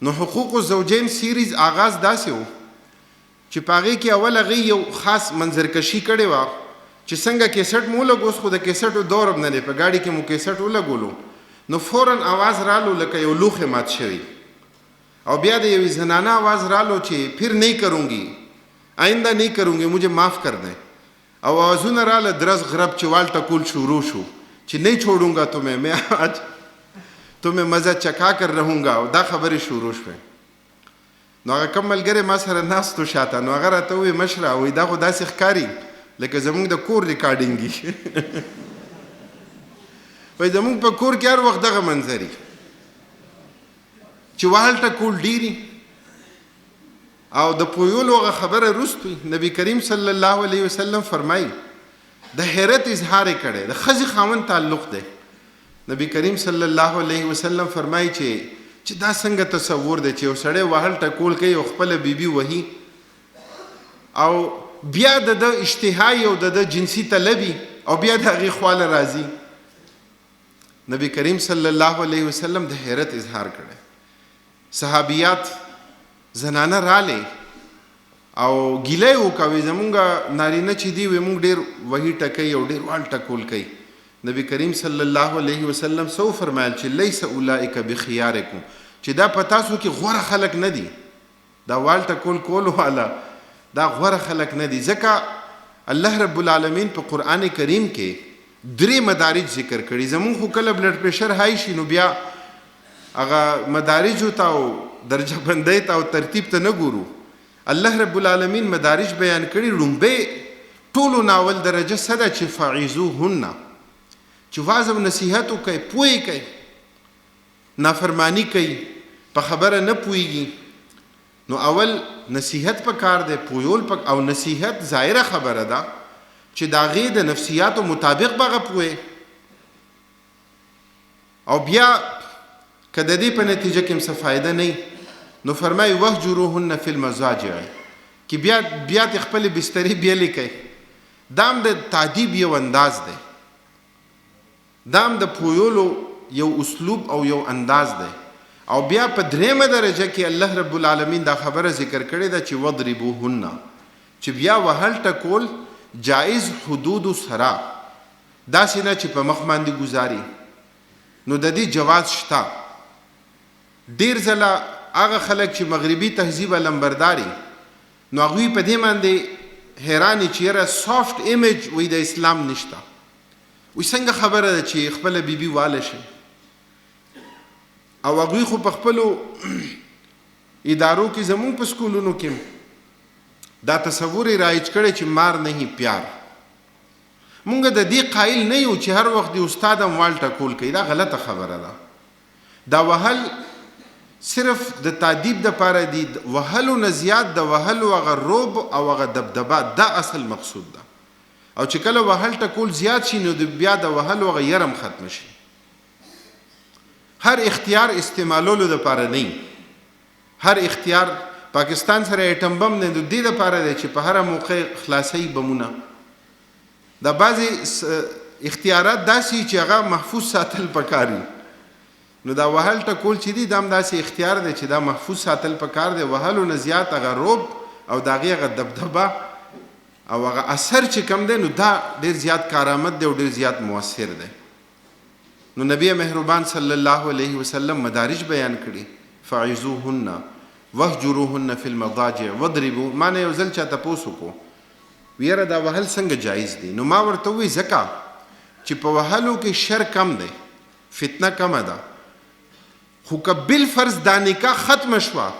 نو حقوق الزوجین سیریز آغاز داسې و چې په هغې کې اول هغې یو خاص منظرکشي کړې وه چې څنګه کیسټ مو ولګو. اوس خو د کیسټو دور هم نه دی، په ګاډي کې مو کیسټ ولګولو نو فوراً آواز رالو لکه یو لوښی مات شوی، او بیا د یوې زنانه آواز رالو چې پھر نہیں کروں گی، آئندہ نہیں کروں گی، مجھے معاف کر دیں. او آوازونه راله درز غرب چې وال ټکول شروع شو چې نہیں چھوڑوں گا تمہیں، میں آج تمہیں مزه چکا کر رہوں گا، او دا خبرې شروع شوې. نو هغه کم ملګری ما سره ناستو شاته، نو هغه راته وویل مشره وایي دا خو داسې ښکاري لکه زمونږ د کور ریکارډینګ وي. وایي زمونږ په کور کې هر وخت دغه منظري چې وال ټکول ډېري. او د پویولو هغه خبره وروستوي نبی کریم صلی الله علیه وسلم فرمایي د حیرت اظهار یې کړی، د ښځې خاوند تعلق دی. نبی کریم صلی الله علیه وسلم فرمایي چې دا څنګه تصور دی چې یو سړی وهل ټکول کوي او خپله بیبي وهي، او بیا د اشتهایی او د جنسی طلبي او بیا د هغې خواله راځي. نبی کریم صلی الله علیه وسلم د حیرت اظهار کړی. صحابیات زنانه رالی او ګیله یې وکوي زمونږ نارینه چې دي وی مونږ ډېر وحي ټکوي او ډېر وال ټکول کوي. نبی کریم صلی الله علیه وسلم سو فرمایل چې لیس اولئک بخیارکم، چې دا په تاسو کې غوره خلک نه دي، دا وال ټکول کولو والا دا غوره خلک نه دي. ځکه الله رب العالمین په قرآن کریم کې 3 مدارج ذکر کړي. زمونږ خو کله بلډ پریشر های شي نو بیا هغه مدارجو ته او درجه بندۍ ته او ترتیب ته نه ګورو. الله رب العالمین مدارج بیان کړي. لومبۍ ټولو ناول درجه څه ده چې فعظوهن، چې واعظ او نصیحت وکړئ، پوهې کوي، نافرمانی کوي، په خبره نه پوهېږي. نو اول نصیحت په کار دی، پویول او نصیحت ظاهره خبره ده چې د هغې د نفسیاتو مطابق به هغه پوهې. او بیا که د دې په نتیجه کې هم څه فایده نه نو فرمایي وهجروهن فی المضاجع، کې بیا د خپلې بسترې بیلې کوي. دا هم د تعدیب یو انداز دی، دا هم د پویولو یو اسلوب او یو انداز دی. او بیا په 3مه درجه کې الله رب العالمین دا خبره ذکر کړې ده چې وضربوهن، چې بیا وهل ټکول جائز حدود سره، داسې نه چې په مخ باندې گزاري. نو د دې جواز شته. ډیر ځله هغه خلک چې مغربي تهذیب لمبرداري نو هغوی په دې باندې حیراني چې یاره سافت ایمیج وی د اسلام نشته. وی څنګه خبره ده چې خپله بیبي واله شي؟ او هغوی خو په خپلو ادارو کې زمونږ په سکولونو کې دا تصور یې رایج کړی چې مار نه پیار. مونږ د دې قایل نه یو چې هر وخت د استاد هم وال ټکول کوي. دا غلطه خبره ده. دا وهل صرف د تعدیب دپاره دي. وهلو نه زیات د وهلو هغه روب او هغه دبدبه دا اصل مقصود ده. او چې کله وهل ټکول زیات شي نو بیا د وهلو هغه یرم ختم شي. هر اختیار استعمالولو دپاره نه. هر اختیار پاکستان سره ایټم بم نه د دې دپاره دی چې په هره موقع خلاصوي بمونه. دا بعضې اختیارات داسې چې هغه محفوظ ساتل پکار دي. نو دا وهل ټکول چې دي دا هم داسې اختیار دی چې دا محفوظ ساتل پکار دی. وهلو نه زیات هغه روب او د هغې هغه دبدبه او هغه اثر چې کم دی نو دا ډېر زیات کارآمد دی او ډېر زیات مؤثر دی. نو نبی مهربان صلی الله علیه وسلم مدارج بیان کړي. فعظوهن وهجروهن فی المضاجع وضربوا. ما نه یو ځل چا تپوس وکړو ویره دا وهل څنګه جایز دی؟ نو ما ورته ووایي ځکه چې په وهلو کې شر کم دی، فتنه کمه ده. خو که بالفرض دا نکاح ختمه شوه،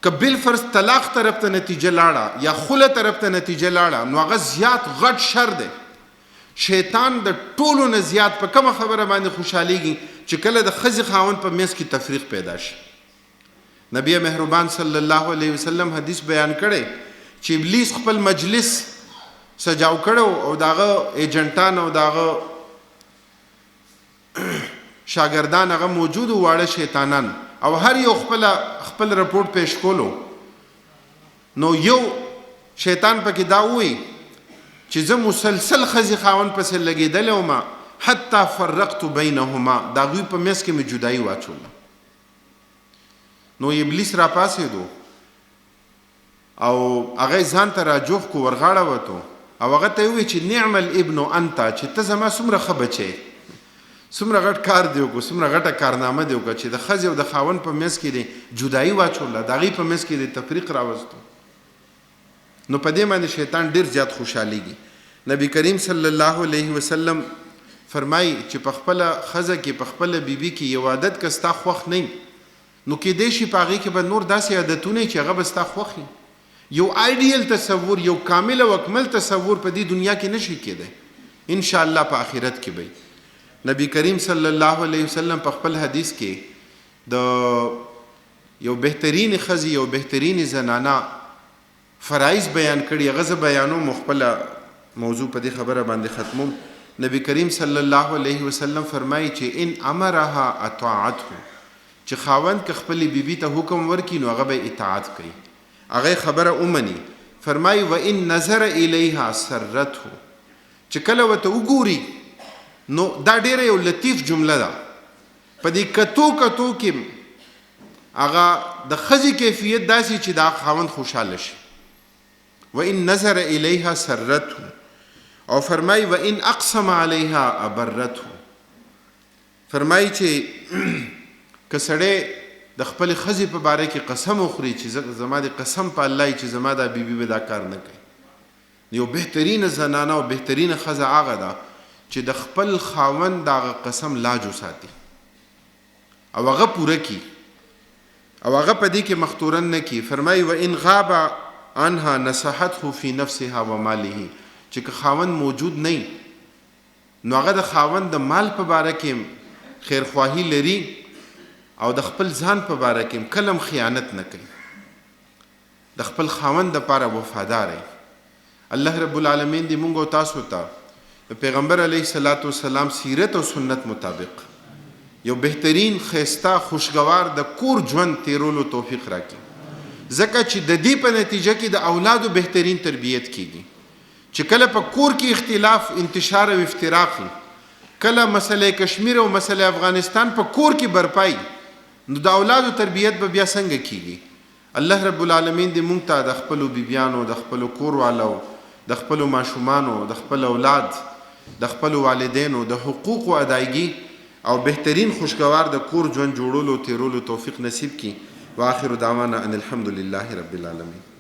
که بالفرض طلاق طرف ته نتیجه لاړه یا خله طرف ته نتیجه لاړه نو هغه زیات غټ شر دی. شیطان د ټولو نه زیات په کومه خبره باندې خوشحالیږي چې کله د ښځې خاوند په منځ کې تفریق پیدا شي. نبی مهربان صلی الله علیه وسلم حدیث بیان کړی چې ابلیس خپل مجلس سجاو کړو او داغه ایجنټان او داغه شاگردان هغه موجود واړه شیطانان او هر یو خپل رپورټ پیش کولو. نو یو شیطان پکې دا وایي چې زه مسلسل ښځې خاوند پسې لګېدلی وم حتی فرقت بینهما، د هغوی په منځ کې مې جدایي واچوله. نو ابلیس را پاسېدو او هغه ځان ته راجوخ کو، ورغاړه وتو او هغه ته یې ووایي چې نعم الابن انت، چې ته زما څومره ښه بچی، څومره غټ کار دی وکړو، څومره غټه کارنامه دی وکړه چې د ښځې او د خاوند په منځ کې دی جدایي واچوله، د هغې په منځ کې دی تفریق راوستو. نو په دې باندې شیطان ډېر زیات خوشحالیږي. نبی کریم صلی الله علیه وسلم فرمایي چې په خپله ښځه کې په خپله بیبي کې یو عادت که ستا خوښ نه نو کیدای شي په هغې کې به نور داسې عادتونه چې هغه به ستا خوښ وي. یو آیډیل تصور، یو کامل او اکمل تصور په دې دنیا کې نشي کېدی. انشاءالله په آخرت کې به نبی کریم صلی الله علیه وسلم په خپل حدیث کې د یو بهترین ښځې یو بهترین زنانه فرایض بیان کړي. هغه زه بیانوم خپله موضوع په دې خبره باندې ختموم. نبی کریم صلی الله علیه وسلم فرمایي چې ان امرها اطاعته، چې خاوند که خپلې بیبي ته حکم ورکړي نو هغه به اطاعت کوي، هغه خبره ومني. فرمای و ان نظر الیها سرته چې کله ورته وګوري نو دا ډیره یو لطیف جمله ده په دې کتو کې هغه د ښځې کیفیت داسې چې دا خاوند خوشحاله شي و ان نظر الیها سرته او فرمای و ان اقسم علیها ابرته فرمای چې که سړی د خپل ښځې په باره کې قسم وخوري چې زما د قسم په الله چې زما دا بیبي به دا کار نه کوي یو بهترینه زنانه او بهترینه ښځه هغه ده چې د خپل خاوند دغه قسم لاج وساتي او هغه پوره کړي او هغه په دې کې مختورن نه کړي فرمایي و ان غاب عنها نصحته فی نفسها و ماله چې که خاوند موجود نه نو هغه د خاوند د مال په باره کې خیرخواهي لري او د خپل ځان په باره کې کلم خیانت نه کوي د خپل خاوند دپاره وفادار دی الله رب العالمین دې مونږ او تاسو ته د پیغمبر علیه الصلاۃ والسلام سیرت او سنت مطابق یو بهترین خیسته خوشګوار د کور ژوند تیرولو توفیق راکړي ځکه چې د دې په نتیجه کې د اولادو بهترین تربیت کیږي چې کله په کور کې اختلاف انتشار او افتراق کله مسله کشمیر او مسله افغانستان په کور کې برپای نو د اولادو تربیت به بیا څنګه کیږي الله رب العالمین دې مونږ ته د خپل بیبیانو د خپل کور والو د خپل ماشومانو د خپل اولاد د خپل والدینو د حقوق ادایګي او بهترین خوشګوار د کور ژوند جوړولو تیرولو توفیق نصیب کړي واخر دعوانا ان الحمد لله رب العالمین